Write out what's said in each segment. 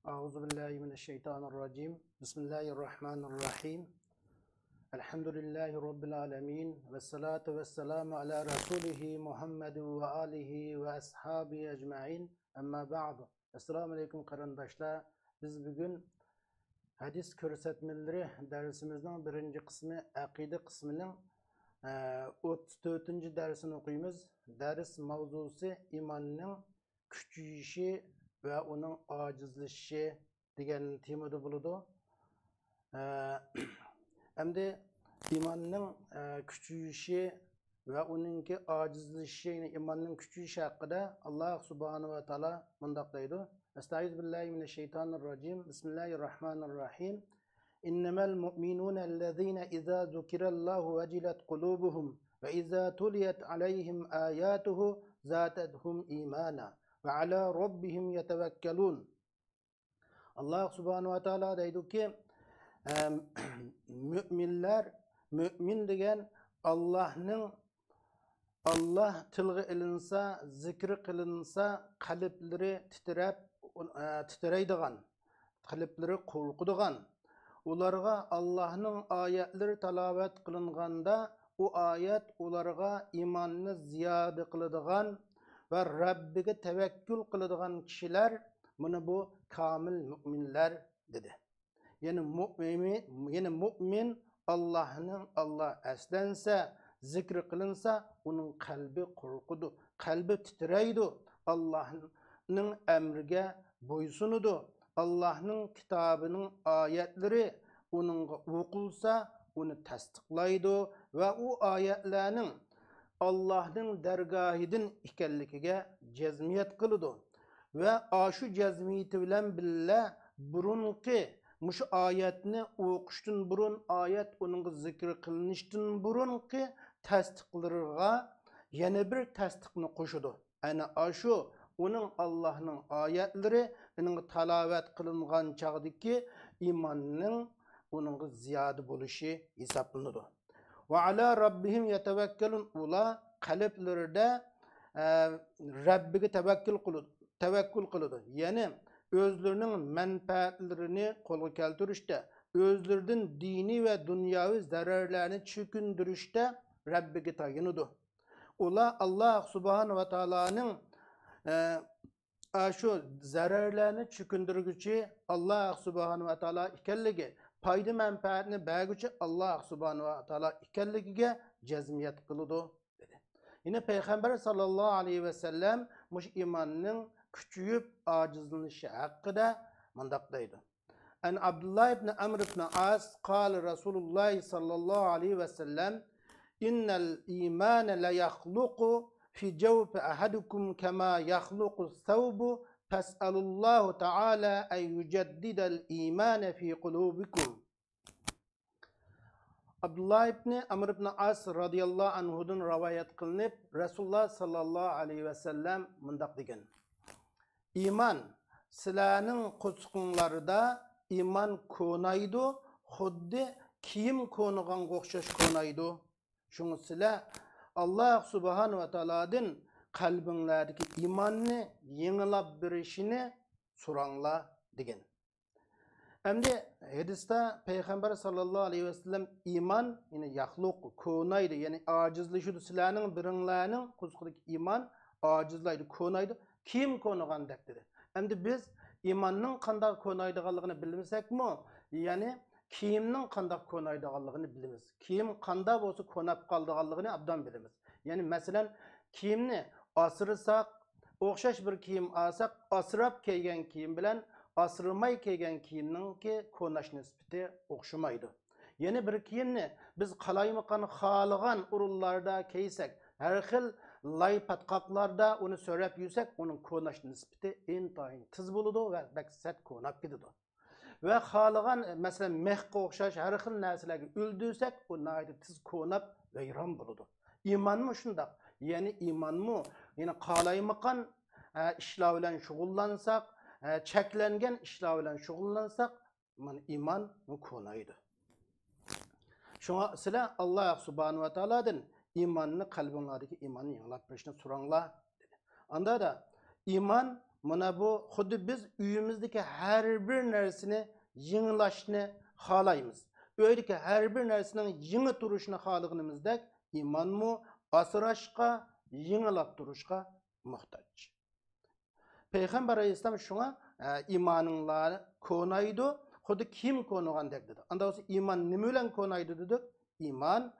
Euzubillahimineşşeytanirracim. Bismillahirrahmanirrahim. Elhamdülillahi Rabbil alemin. Ve salatu ve selamu ala Resulihi Muhammedin ve alihi ve ashabi ecma'in. Amma ba'du. Esselamu aleyküm kardeşler. Biz bugün hadis körsetmeleri dersimizden birinci kısmı, akide kısmının 34. dersini okuyumuz. Ders mavzusu imanın küçüyüşü ve onun acizleşişi degan temada buludu. Hem de imanın küçüyüşü ve onunki acizleşişi, imanın küçüyüşü hakkında Allah subhanahu ve taala mundaq deydi. Estağfirullah Bismillahirrahmanirrahim. İnnemel mu'minûnellezîne izâ zukirallahu vecilet kulûbuhum ve izâ tuliyet aleyhim âyâtuhu zâtethum îmâna ve alâ rabbihim yetevekkelûn. Allah subhanahu ve taala deydi ki müminler, mümin degen Allah tilg'i ilinsa, zikri qilinsa qalbleri titreydigan, qalbleri korkudigan. Ularga Allah'ın ayetleri talavet kılinganda o ayet ularga imanını ziyade kılıdigan ve Rabbiga tevekkül kılıdigan kişiler bunu bu kamil müminler dedi. Yani mümin Allah eslense, zikri kılınsa onun kalbi korkudu, kalbi titreydi. Allah'ın emrige boysunudu. Allah'ın kitabının ayetleri onun okulsa onu tasdiklaydı ve o ayetlerin Allah'ın dergahidin ikellikige cezmiyet kılıdı. Ve aşu cezmiyeti bilen bille burunki muş ayetini okuştun burun ayet onun zikri kılınıştın burunki tasdiklarıga yeni bir tasdikini koşudu. Yani aşu onun Allah'ın ayetleri onun talavet kılıngan çağdaki imanının onun ziyade buluşu hesaplanır. Ve ala rabbihim yetevekkelun ula kalplerinde Rabbige tevekkül kılıdı. Yani özlerinin menfaatlerini kolu keltirişte, özlerinin dini ve dünyavi zararlarını çökündürüşte Rabbige tayınıdı. Ula Allah subhanahu ve taala'nın şu zararlarını çökündürgücü Allah subhanahu ve taala ikelligi, payda menfaatini bergücü Allah subhanahu ve taala ikelligiga cezmiyet kılıdı dedi. Yine Peygamber sallallahu aleyhi ve sellem muş imanının küçüyüp acizlanışı hakkında mundaq deydi. En Abdullah ibn Amr ibn As kâle Resulullah sallallahu aleyhi ve sellem innel imane la yahluku fi cevfi ahadukum kema yahluku thawbu fes'alullahu ta'ala en yüceddidel imane fi kulubikum. Abdullah ibn Amr ibn As radıyallahu anhu'dan rivayet kılınıp Resulullah sallallahu aleyhi ve sellem mundaq degen. İman sizlarning qo'shiqinglarda iman ko'naydi, xuddi kiyim ko'nigan o'xshash ko'naydi. Shuni sizlar Allah subhanahu ve taoladan qalbinglardagi imanni yengilab berishini so'ranglar degan. Endi hadisda Peygamber sallallahu aleyhi ve sellem iman yine yaxluq ko'naydi, ya'ni ajizlashudi. Sizlarning biringlarning qo'shiqidagi iman ajizlaydi, ko'naydi. Kim konuğan dedi. Endi biz imanның qandaq ko'naydiganligini bilmasakmi, ya'ni kiyimning qandaq ko'naydiganligini bilamiz. Kiyim qandaq bo'lsa ko'nab qoldiganligini obdan bilamiz. Ya'ni masalan kiyimni asırsak, o'xshash bir kiyim olsak, asrab kiygan kiyim bilan asrılmay kiygan kiyimninki ko'nash nisbati o'xshamaydi. Ya'ni bir kiyimni biz qalaymiqan xoligan o'rinlarda kiysak, har xil lay patqaqlarda onu so'rab yursak, onun ko'nash nisbati intayin tiz bo'ladi va baksat ko'nab ketadi. Ve xoligan masalan mehqqa o'xshash har xil narsalarga o'ldirsak, o nayda tiz ko'nab vayron bo'ladi. İmanmı shundaq. Ya'ni imanmı, ya'ni qalaymiqan ishlar bilan shug'ullansak, cheklangan ishlar bilan shug'ullansak, mana iman ko'naydi. Shunga sizlar Allah subhanahu va taoladan imanını kalbinlardaki imanı yanılat peşine soranglar dedi. Anda da iman Mana bu xuddi biz uyimizdeki her bir narsani yengilashni xohlaymiz. Öyleki her bir narsaning yengi turishini xohlaganimizdek imonmu asrashqa, yengilab turishqa muhtoj. Peygamber Aleyhisselam şuna imanınlar konaydı. Xuddi kim konagandek dedi. Anda olsa iman nima bilan konaydı dedik? İman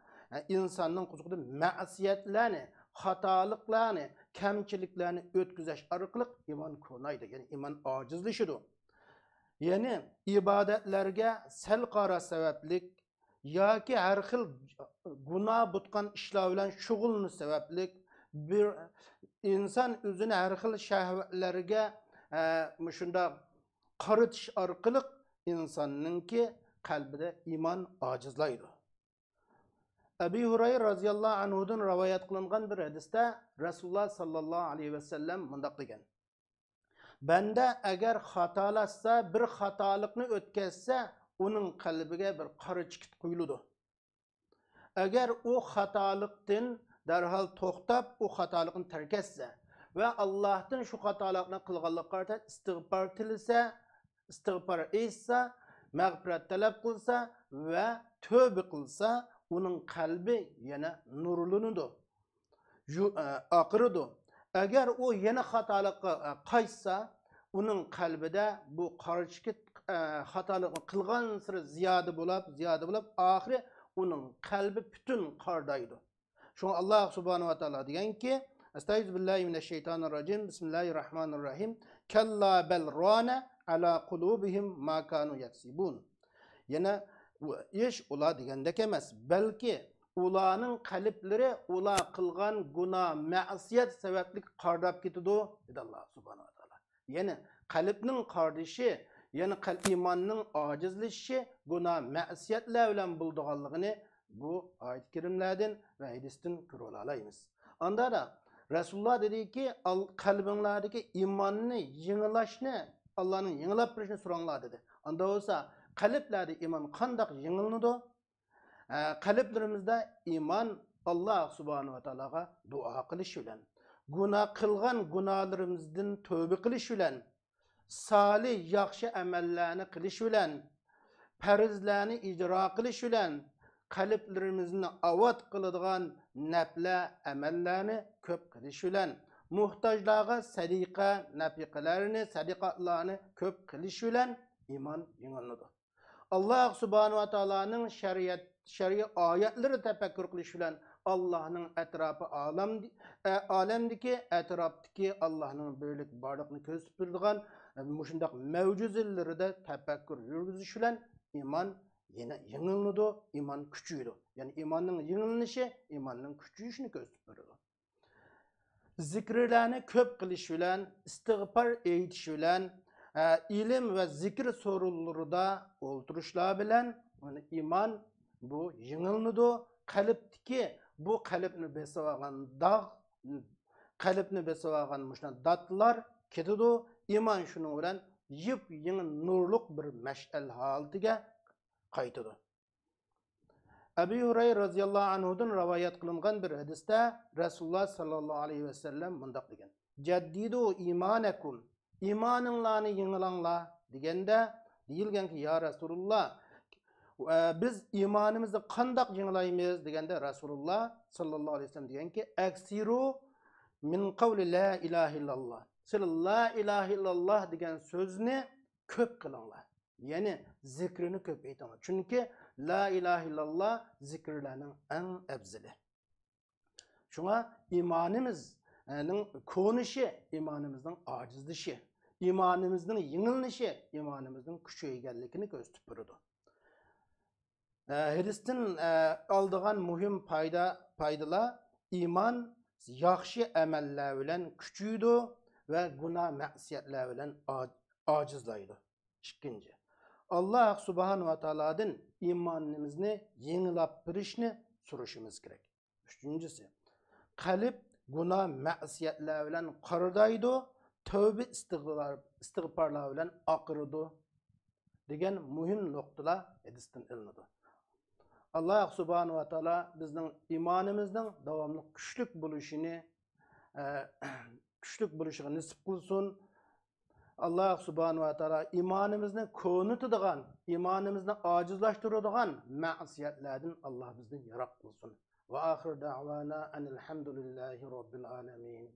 insanın kuzuqda ma'siyatlarni, xatoliklarni, kamchiliklarni o'tkazish orqali iman konaydı. Yani iman ojizlashidir. Yani ibadetlerge sel qara sebeplik yoki har xil gunoh butgan ishlar bilan shug'ullanish sabablik bir inson o'zini har xil shahvatlarga shunda qaritish orqali insonningki qalbida iymon ojizlaydi. Ebu Hurayra radhiyallohu anhudan rivoyat qilingan bir hadisda Rasululloh sallallohu alayhi vasallam mundaq degan: Bende eğer xatalaşsa, bir xatalıkını ötkazsa, onun kalbiga bir qora chikit quyuladi. Eğer o xatalıktan derhal to'xtab, o xatalıkını terk etse ve Allah'tan şu xatalıkını qilganlik qarata istig'for tilsa, istig'for etsa, mag'firat talab qilsa ve tövbe qilsa, onun kalbi yana nurlanadi, aqiradi. Eğer o yeni hatalıkka qaytsa, onun kalbide bu qarışık hatalıkını qilgan sırı ziyade bulup, ahiri onun kalbi bütün qardaydı. Şunu Allah subhanahu wa ta'ala diyen ki, Estağfirullah Bismillahirrahmanirrahim. Kalla bel rana ala kulubihim ma kanu yaksibun. Yine iş ula degandek emas, belki ulanın kalpleri ula kılgan günah, ma'siyet sebeplik qardab ketidi dedi Allah subhanahu wa ta'ala. Yani kalbinin kardeşi, yani imanının acizleşişi günah, ma'siyetler bilen bulduğanlığını bu ayet-i kerimlerden ve hadisten görüp alayımız. Anda da Resulullah dedi ki kalbinlerdeki imanını yenilaşını Allah'ın yenilap birişini soranlar dedi. Anda olsa kalplerde iman kandak yenilinidi? Kalplerimizde iman Allah subhanahu wa ta'alaga dua qilish bilan, günah qilgan günahlarımızdan tövbe qilish bilan, salih yaxshi amallarni qilish bilan, farzlarni ijro qilish bilan, qalblarimizni avod qiladigan nafla amallarni ko'p qilish bilan, muhtojlarga sadiqa nafiqalarni, sadiqatlarni ko'p qilish bilan iman yengiladi. Allah subhanahu wa ta'ala'nın şeriat ayetleri tefekkür kılış bilen Allah'ın etrafı alemdeki etraftaki Allah'ın birlik varlığını gösterdiğin muşundak mevcuzelleri de tefekkür yürgüzüş bilen iman yine yengilnidi, iman küçüydü. Yani imanın yengilnişi, imanın küçüyüşünü gösteriyor. Zikirlerini köp kılış bilen, istiğfar eğitiş bilen, ilim ve zikir soruları da oturuşlar bilen yani iman bu yengilnidi. Kalpteki bu kalpni besavagan dağ, kalpni besavagan muşna datlar ketidi. İman şunun bilen yip yeni nurluk bir meş'el halatiga qaytidi. Ebu Hurayra radhiyallohu anhudan rivoyat qilingan bir hadisda Rasululloh sallallohu alayhi ve sellem mundaq degan: Jaddidu imanakum, imaninglarni yengilanglar deganda deyilgan ki ya Rasulullah biz imanimizni qandaq yengilaymiz deganda Rasulullah sallallohu alayhi ve sellem degan ki aksiru min qavli la ilahe illallah. Siz la ilahe illallah degan so'zni ko'p qilinglar. Yani zikrini ko'p aytinglar. Çünkü la ilahe illallah zikrlarning eng afzali. Şuna imanimizning konuşu, imanimizning acizlishi, imanimizning yengilnishi, imanimizning kuchayganligini ko'rsatib turadi. Hadisdan aldığan muhim paydalar iman yaxshi amallar bilan kuchaydi ve günah ma'siyatlar bilan acizlaydi. İkinci, Allah subhanahu wa ta'aladan imanimizni yengilab birishni so'rashimiz kerak. Üçüncüsü, qalb günah ma'siyatlar bilan qardaydi, tövbe istig'forlar bilan aqirdi degan muhim nuqtalar hadisdan ilinadi. Allah subhanahu wa ta'ala bizning imanimizning davomli kuchlik bo'lishini nisib qilsin Allah subhanahu ve teala imanimizni ko'nitadigan, imanimizni ojizlashtiradigan ma'siyatlardan Allah bizni yaroq qilsin. Va axir da'vana anil hamdulillahi robbil alamin.